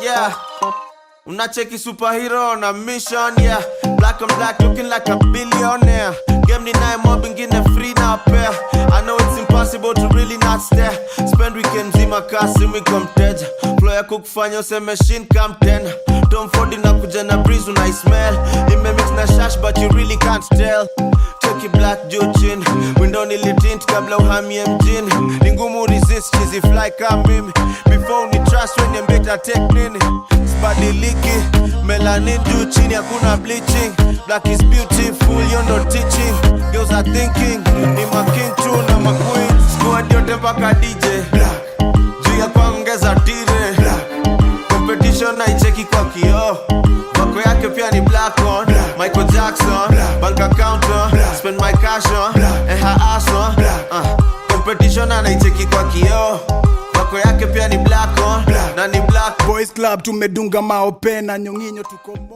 Yeah, unacheki superhero on a mission, yeah. Black and black looking like a billionaire. Game ni nae mob ingine free na pair. I know it's impossible to really not stare. Spend weekend zima kasi wiko mteja. Flow yako kufanya useme shin come ten. Tom Ford inakuja na breeze unai smell. Ime mix na shash but you really can't tell. Cheki black juu chin. Window nilitint kabla uhamie mjini. Ni ngumu resist cheesy fly kama mimi. Before ni trust when you better take nini. Spadiliki, melanin juu chini hakuna bleaching. Black is beautiful, you're not teaching. Girls are thinking, ni ma king tu na ma queen. Squad yote mpaka DJ Black, juu ya kuongeza tire Black, competition na icheki kwa kioo. Wako yake pia ni black on Black, Michael Jackson Black, bank account on Black, spend my cash on Black, and her ass on Black, competition na icheki kwa kioo. Wako yake pia ni black on Black, na ni black. Boys Club tumedunga maopena nyonginyo tuko moshi.